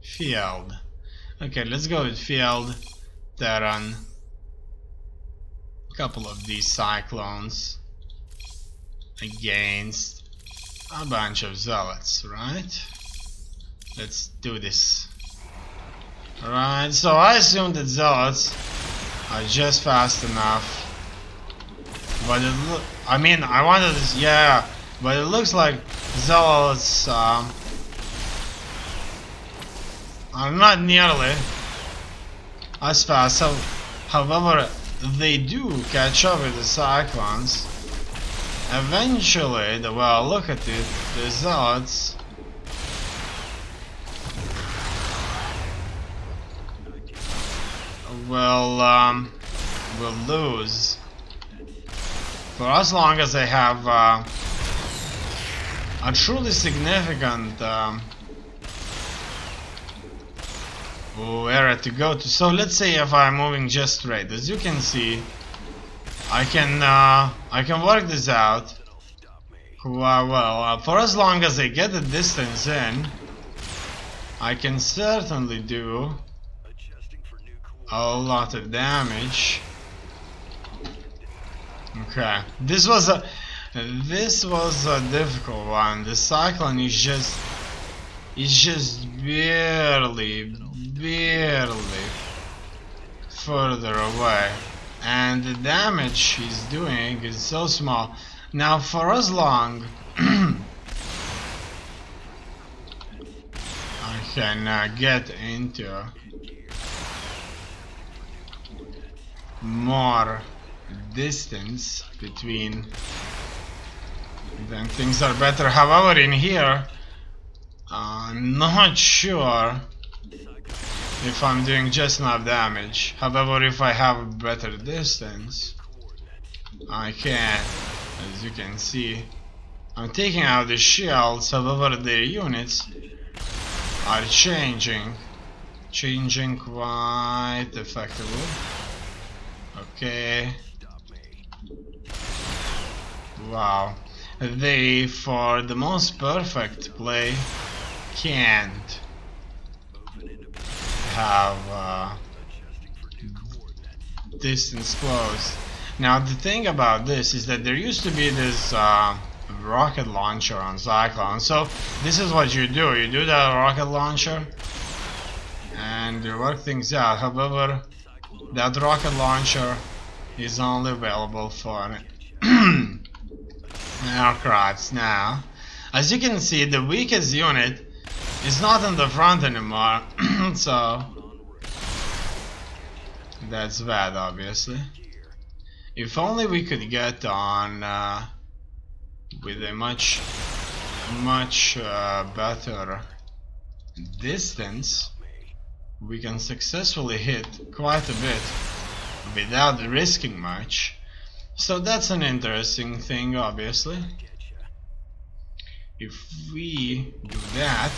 Field. Okay, let's go with Field, Terran. A couple of these cyclones against a bunch of zealots, right? Let's do this. Alright, so I assume that zealots are just fast enough. But I mean, I wanted this, yeah, but it looks like zealots are not nearly as fast. So, however, they do catch up with the cyclones. Eventually, well, look at it, the zealots will lose for as long as they have a truly significant area to go to. So let's say if I'm moving just straight, as you can see, I can work this out quite well. For as long as I get the distance in, I can certainly do a lot of damage. Okay, this was a difficult one. The cyclone is just barely further away, and the damage he's doing is so small. Now, for as long I can get into more distance between, then things are better. However, in here, I'm not sure if I'm doing just enough damage. However, if I have a better distance, I can. As you can see, I'm taking out the shields. However, their units are changing quite effectively. Okay. Wow. They, for the most perfect play, can't have distance closed. Now the thing about this is that there used to be this rocket launcher on Cyclone. So this is what you do. You do that rocket launcher and you work things out. However, that rocket launcher is only available for aircrafts now. As you can see, the weakest unit is not in the front anymore. So that's bad, obviously. If only we could get on with a much better distance, we can successfully hit quite a bit without risking much. So that's an interesting thing, obviously. If we do that,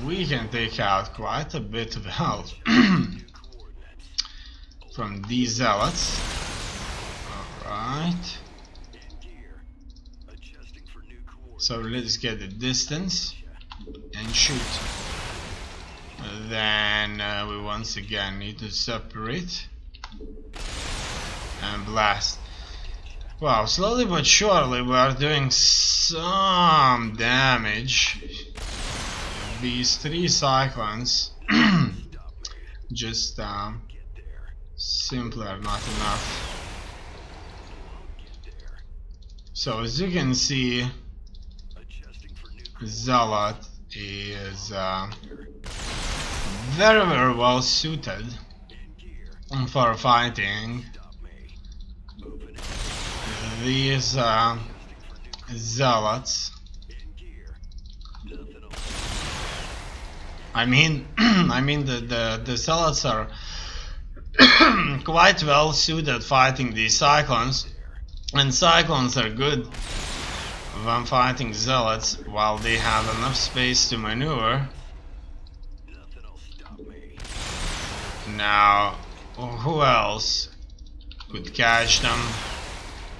we can take out quite a bit of health from these zealots. Alright. So let's get the distance and shoot. Then we once again need to separate and blast. Wow, slowly but surely we are doing some damage. These three cyclones just simply are not enough. So as you can see, Zealot is very well suited for fighting these zealots. I mean the zealots are quite well suited fighting these cyclones, and cyclones are good when fighting zealots while they have enough space to maneuver. Now, who else could catch them?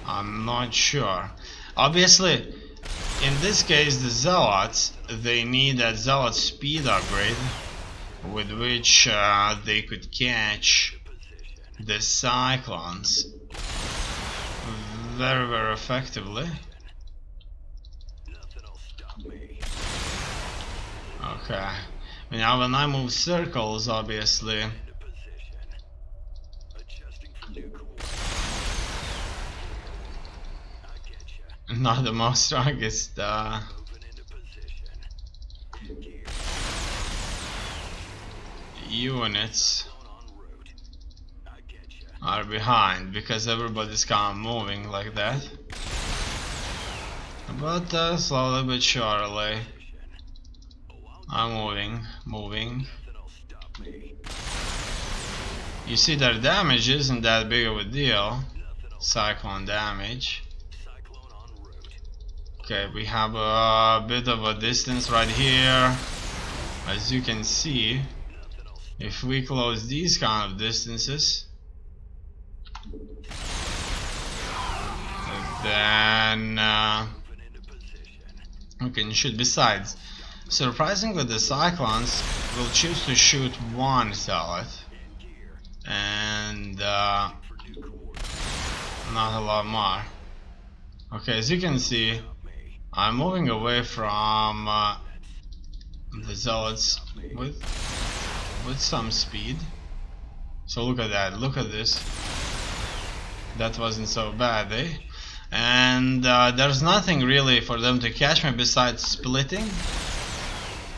I'm not sure. Obviously, in this case, the Zealots, they need that Zealot speed upgrade, with which they could catch the Cyclones very, very effectively. Okay. Now when I move circles, obviously, not the most strongest units are behind, because everybody's kind of moving like that. But slowly but surely, I'm moving. You see, their damage isn't that big of a deal. Cyclone damage. Okay, we have a bit of a distance right here. As you can see, if we close these kind of distances, then we can shoot. Besides, surprisingly, the Cyclones will choose to shoot one Zealot and not a lot more. Okay, as you can see, I'm moving away from the Zealots with some speed. So look at that, look at this. That wasn't so bad, eh? And there's nothing really for them to catch me besides splitting.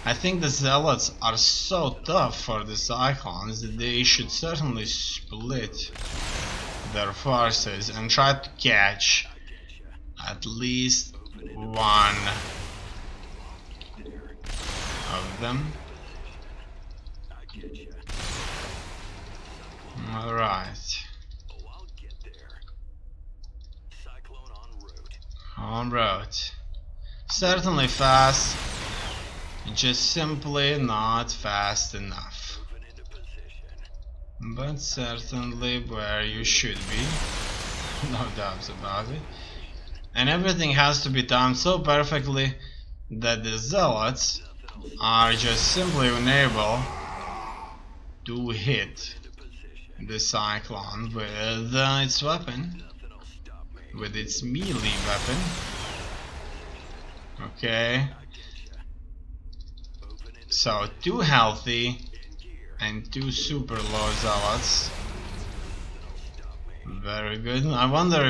I think the Zealots are so tough for the Cyclones that they should certainly split their forces and try to catch at least one of them. Alright. En route. Certainly fast, just simply not fast enough. But certainly where you should be, no doubts about it. And everything has to be timed so perfectly that the Zealots are just simply unable to hit the Cyclone with its weapon, with its melee weapon. Okay. So 2 healthy and 2 super low Zealots. Very good. I wonder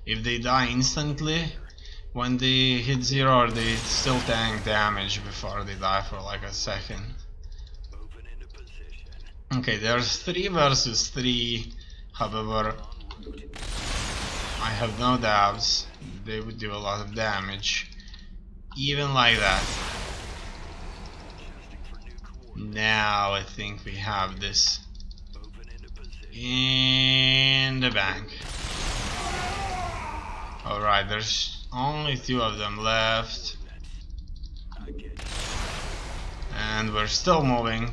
if they die instantly when they hit 0, or they still tank damage before they die for like a second. Okay, there's 3 versus 3. However, I have no doubts they would do a lot of damage, even like that. Now I think we have this in the bank. Alright, there's only 2 of them left. And we're still moving.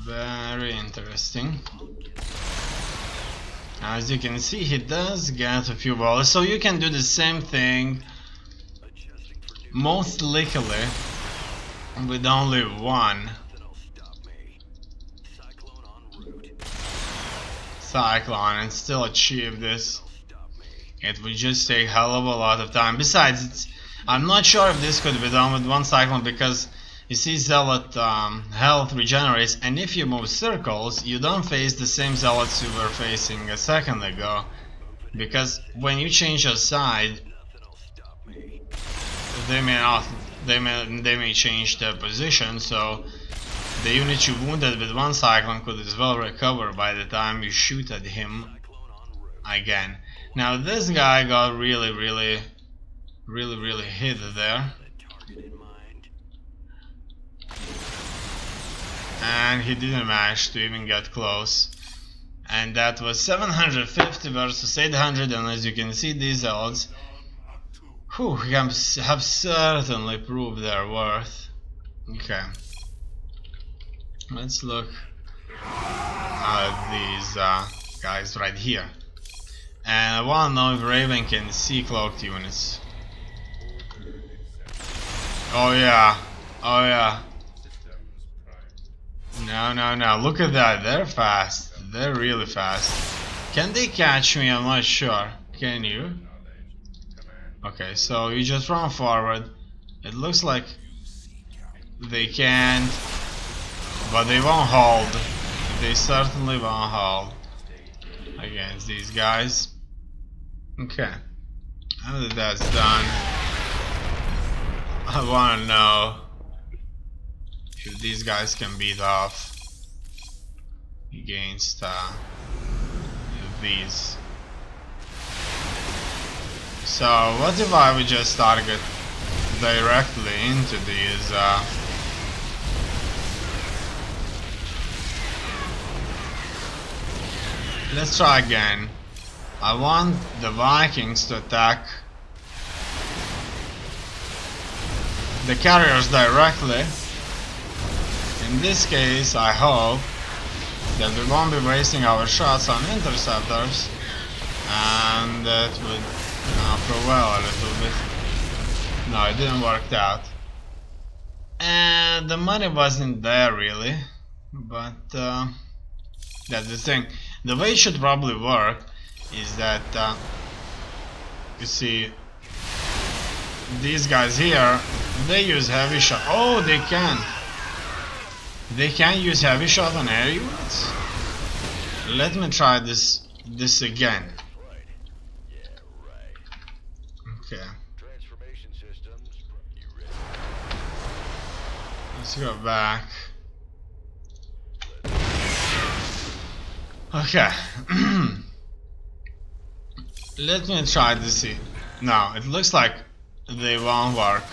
Very interesting. As you can see, he does get a few balls, so you can do the same thing, most likely with only 1 Cyclone and still achieve this. It would just take a hell of a lot of time. Besides, I'm not sure if this could be done with 1 Cyclone, because you see, Zealot health regenerates, and if you move circles, you don't face the same Zealots you were facing a second ago, because when you change your side, they may change their position. So the unit you wounded with 1 Cyclone could as well recover by the time you shoot at him again. Now this guy got really hit there. And he didn't manage to even get close. And that was 750 versus 800, and as you can see, these Zealots have certainly proved their worth. Okay. Let's look at these guys right here. And I want to know if Raven can see cloaked units. Oh yeah, oh yeah. No, look at that, they're fast. They're really fast. Can they catch me? I'm not sure. Can you? Okay, so you just run forward. It looks like they can't, but they won't hold. They certainly won't hold against these guys. Okay, now that that's done, I want to know if these guys can beat off against these. So what if I would just target directly into these let's try again. I want the Vikings to attack the carriers directly. In this case, I hope that we won't be wasting our shots on interceptors, and that would prevail a little bit. No, it didn't work out. And the money wasn't there really, but that's the thing. The way it should probably work is that you see these guys here, they use heavy shot. Oh, they can. They can use heavy shot on air units. Let me try this again. Okay. Let's go back. Okay. Let me try to see. No, it looks like they won't work.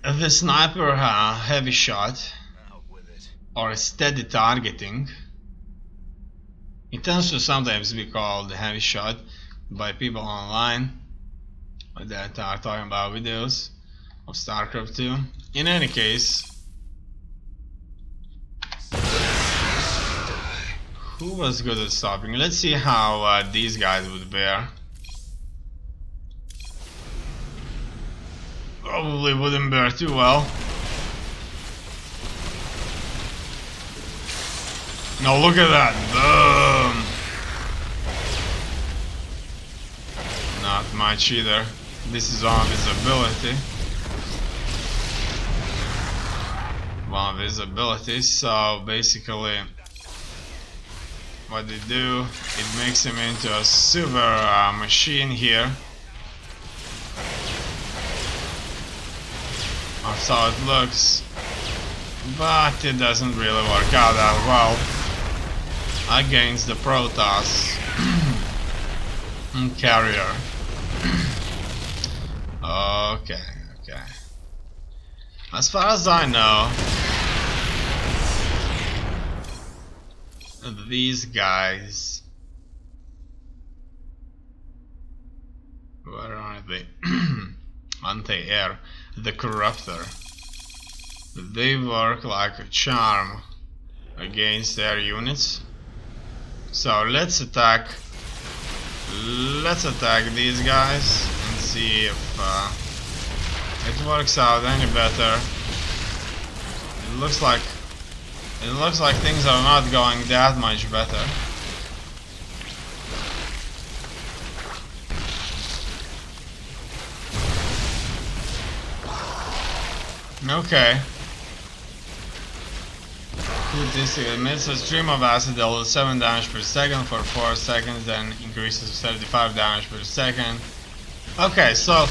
The sniper heavy shot or steady targeting, it tends to sometimes be called heavy shot by people online that are talking about videos of Starcraft 2. In any case, who was good at stopping? Let's see how these guys would bear. Probably wouldn't bear too well. Now look at that. Boom. Not much either. This is on visibility. One of his abilities. So basically what they do, it makes him into a super machine here. That's how it looks, but it doesn't really work out that well against the Protoss carrier. Okay. As far as I know, these guys, where are they? Anti-air, the Corruptor. They work like a charm against air units. So let's attack these guys and see if it works out any better. It looks like things are not going that much better. Okay. This emits a stream of acid that will 7 damage per second for 4 seconds, then increases to 35 damage per second. Okay, so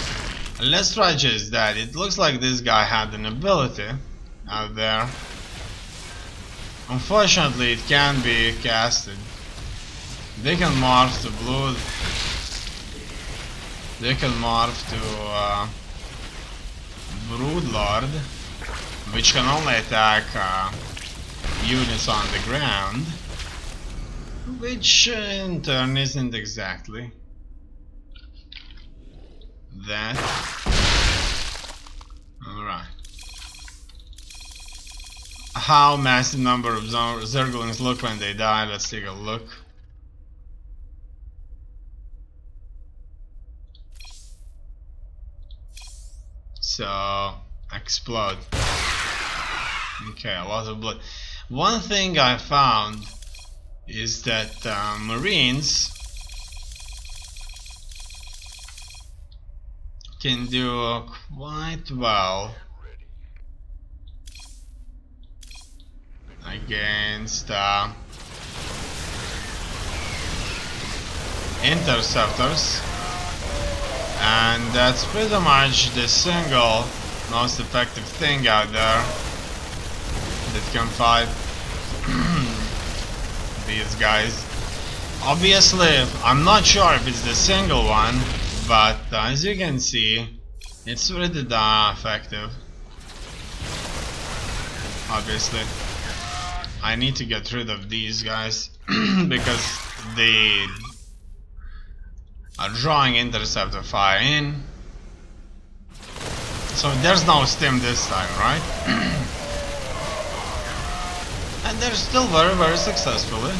let's try just that. It looks like this guy had an ability out there. Unfortunately, it can be casted. They can morph to blue. They can morph to Broodlord, which can only attack units on the ground, which in turn isn't exactly that. Alright. how massive number of Zerglings look when they die. Let's take a look. So, explode. Okay, a lot of blood. One thing I found is that Marines can do quite well against interceptors, and that's pretty much the single most effective thing out there that can fight these guys. Obviously, I'm not sure if it's the single one, but as you can see, it's really effective. Obviously, I need to get rid of these guys because they are drawing interceptor fire in. So there's no stim this time, right? And they're still very successfully.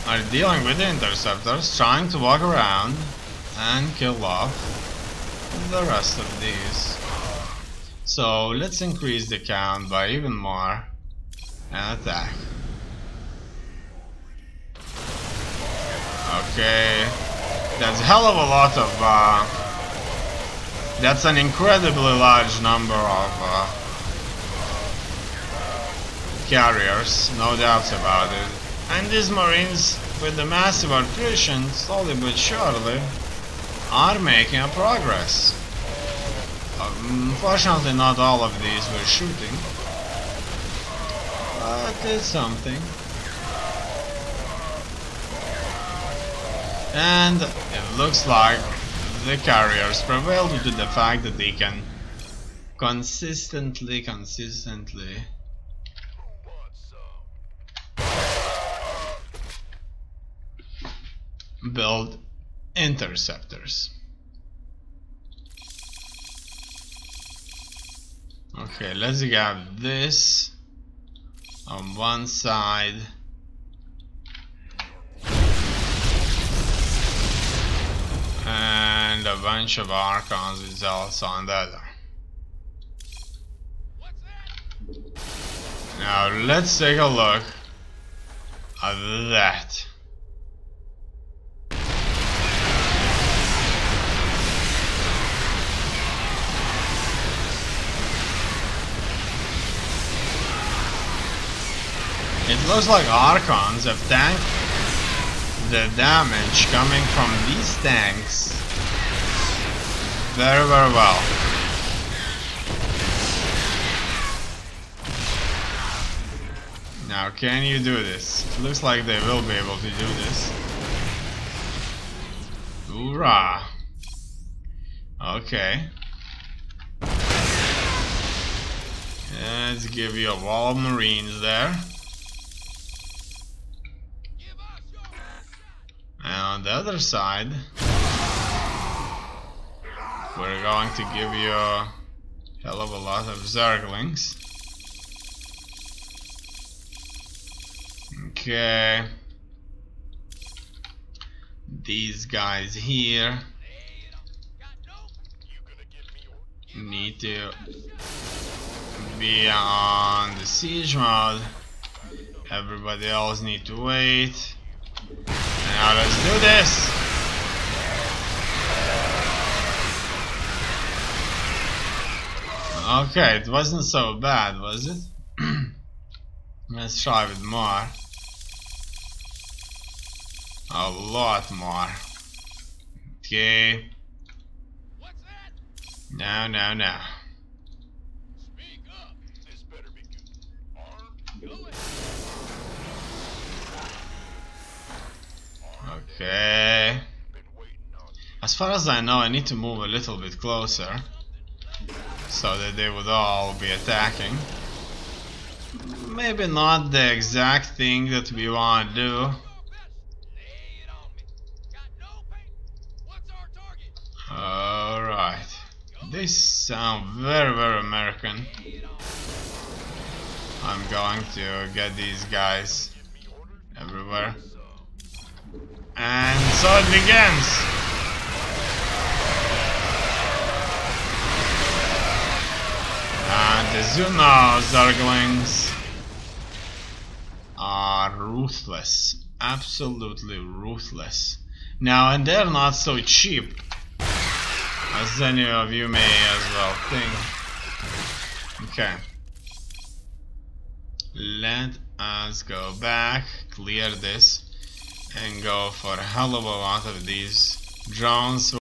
Are dealing with the interceptors, trying to walk around and kill off the rest of these. So let's increase the count by even more and attack. Okay, that's a hell of a lot of that's an incredibly large number of carriers, no doubts about it. And these Marines, with the massive attrition, slowly but surely, are making a progress. Unfortunately, not all of these were shooting, but it's something. And it looks like the carriers prevail due to the fact that they can consistently build interceptors. Okay, let's grab this on one side and a bunch of Archons is also on the other. Now let's take a look at that. It looks like Archons have tanked the damage coming from these tanks very well. Now, can you do this? It looks like they will be able to do this. Hoorah! Okay. Let's give you a wall of Marines there. And on the other side, we're going to give you a hell of a lot of Zerglings. Okay. These guys here need to be on the siege mode. Everybody else need to wait. Now let's do this! Okay, it wasn't so bad, was it? Let's try with more. A lot more. Okay. No. Speak up. This better be good. Armed? Go ahead. Okay. As far as I know, I need to move a little bit closer so that they would all be attacking. Maybe not the exact thing that we want to do. Alright. They sound very, very American. I'm going to get these guys everywhere. And so it begins! And the Zuno Zerglings are ruthless. Absolutely ruthless. Now, and they're not so cheap, as any of you may as well think. Okay. Let us go back, clear this, and go for a hell of a lot of these drones.